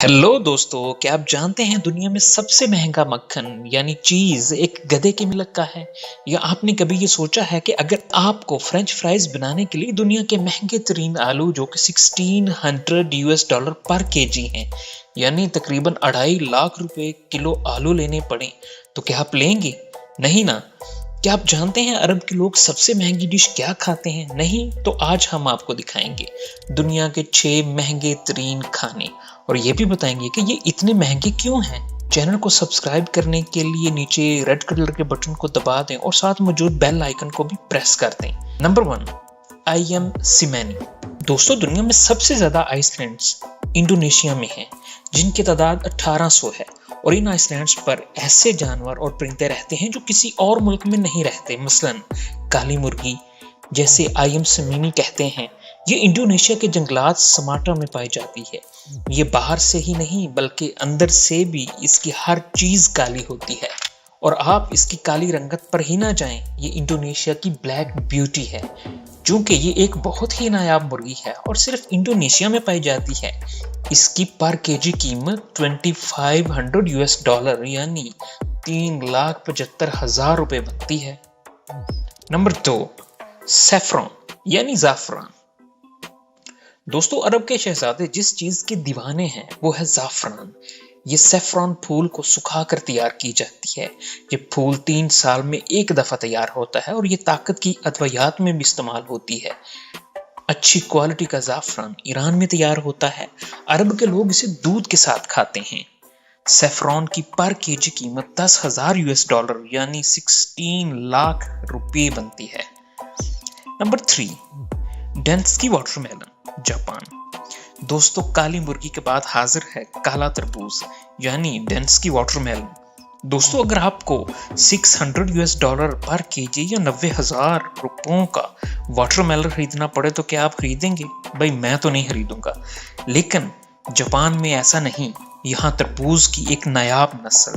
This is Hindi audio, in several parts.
हेलो दोस्तों, क्या आप जानते हैं दुनिया में सबसे महंगा मक्खन यानी चीज एक गधे की मिल्क का है। या आपने कभी ये सोचा है कि अगर आपको फ्रेंच फ्राइज बनाने के लिए दुनिया के महंगे तरीन आलू जो कि $1600 पर केजी हैं, यानी तकरीबन 2.5 लाख रुपए किलो आलू लेने पड़े, तो क्या आप लेंगे? नहीं ना। क्या आप जानते हैं अरब के लोग सबसे महंगी डिश क्या खाते हैं? नहीं तो आज हम आपको दिखाएंगे दुनिया के 6 महंगे तरीन खाने, और ये भी बताएंगे कि ये इतने महंगे क्यों हैं। चैनल को सब्सक्राइब करने के लिए नीचे रेड कलर के बटन को दबा दें और साथ मौजूद बेल आइकन को भी प्रेस कर दें। नंबर 1, आईएम सिमेनी। दोस्तों, दुनिया में सबसे ज्यादा आइसलैंड्स इंडोनेशिया में हैं, जिनकी तादाद 1800 है। और इन आइसलैंड्स पर ऐसे जानवर और परिंदे रहते हैं जो किसी और मुल्क में नहीं रहते। मसलन काली मुर्गी, जैसे आईएम सिमेनी कहते हैं, ये इंडोनेशिया के जंगलात समाटा में पाई जाती है। ये बाहर से ही नहीं बल्कि अंदर से भी इसकी हर चीज काली होती है। और आप इसकी काली रंगत पर ही ना जाएं, ये इंडोनेशिया की ब्लैक ब्यूटी है। चूंकि ये एक बहुत ही नायाब मुर्गी है और सिर्फ इंडोनेशिया में पाई जाती है, इसकी पर केजी कीमत $2500 यानी $3,75,000 रुपए बनती है। नंबर 2, सैफरॉन यानी जाफरान। दोस्तों, अरब के शहजादे जिस चीज के दीवाने हैं वो है जाफरान। ये सैफरॉन फूल को सुखाकर तैयार की जाती है। ये फूल 3 साल में एक दफा तैयार होता है और ये ताकत की अद्वियात में भी इस्तेमाल होती है। अच्छी क्वालिटी का जाफरान ईरान में तैयार होता है। अरब के लोग इसे दूध के साथ खाते हैं। सैफरॉन की पर केजी कीमत $10,000 यानी 16 लाख रुपए बनती है। Number 3, Densuke watermelon, Japan. दोस्तों, काली मुर्गी के बाद हाजिर है काला तरबूज यानी डेन्स्की वाटरमेलन। दोस्तों, अगर आपको $600 पर केजी या 90,000 रुपयों का वाटरमेलन खरीदना पड़े तो क्या आप खरीदेंगे? भाई, मैं तो नहीं खरीदूंगा। लेकिन जापान में ऐसा नहीं। यहाँ तरबूज की एक नायाब नस्ल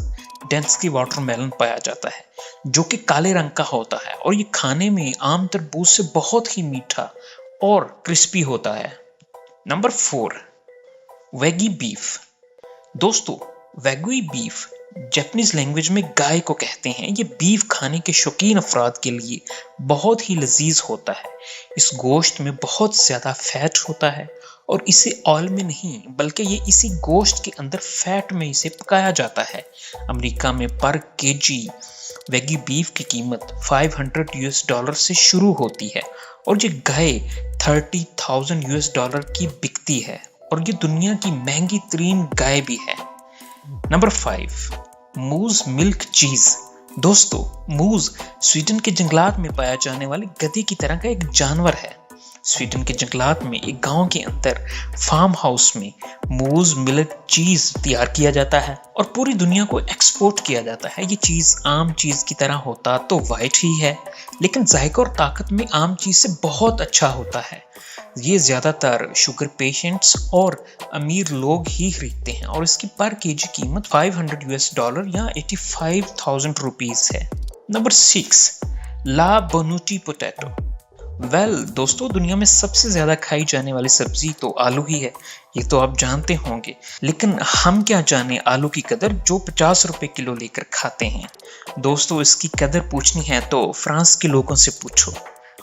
डेन्स्की वाटरमेलन पाया जाता है, जो कि काले रंग का होता है और ये खाने में आम तरबूज से बहुत ही मीठा और क्रिस्पी होता है। नंबर 4, वेगी बीफ। दोस्तों, वेगी बीफ जापानीज लैंग्वेज में गाय को कहते हैं। ये बीफ खाने के शौकीन अफराद के लिए बहुत ही लजीज होता है। इस गोश्त में बहुत ज्यादा फैट होता है और इसे ऑयल में नहीं बल्कि ये इसी गोश्त के अंदर फैट में इसे पकाया जाता है। अमेरिका में पर केजी वेगी बीफ की कीमत $500 से शुरू होती है और ये गाय $30,000 की बिकती है और ये दुनिया की महंगी तरीन गाय भी है। नंबर 5, मूज मिल्क चीज। दोस्तों, मूज स्वीडन के जंगलात में पाया जाने वाले गधे की तरह का एक जानवर है। स्वीडन के जंगलात में एक गांव के अंदर फार्म हाउस में मूज मिल्क चीज तैयार किया जाता है और पूरी दुनिया को एक्सपोर्ट किया जाता है। ये चीज आम चीज की तरह होता तो वाइट ही है, लेकिन जायका और ताकत में आम चीज से बहुत अच्छा होता है। ये ज्यादातर शुगर पेशेंट्स और अमीर लोग ही खरीदते हैं और इसकी पर केजी कीमत $500 या 85,000 रुपीज है। नंबर 6, ला बोनूटी पोटैटो। दोस्तों, दुनिया में सबसे ज्यादा खाई जाने वाली सब्जी तो आलू ही है, ये तो आप जानते होंगे। लेकिन हम क्या जाने आलू की कदर जो 50 रुपए किलो लेकर खाते हैं। दोस्तों, इसकी कदर पूछनी है तो फ्रांस के लोगों से पूछो।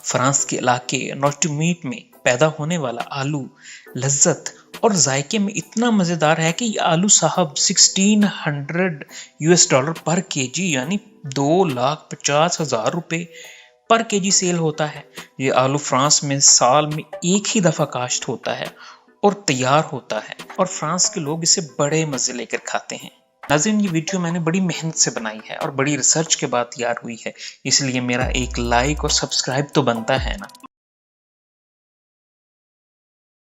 फ्रांस के इलाके नॉर्टमीट में पैदा होने वाला आलू लज्जत और जायके में इतना मजेदार है कि ये आलू साहब $1,600 पर केजी यानी $2,50,000 रुपए पर केजी सेल होता है। ये आलू फ्रांस में साल में एक ही दफा काश्त होता है और तैयार होता है और फ्रांस के लोग इसे बड़े मजे लेकर खाते हैं। नाज़रीन, ये वीडियो मैंने बड़ी मेहनत से बनाई है और बड़ी रिसर्च के बाद तैयार हुई है, इसलिए मेरा एक लाइक और सब्सक्राइब तो बनता है ना।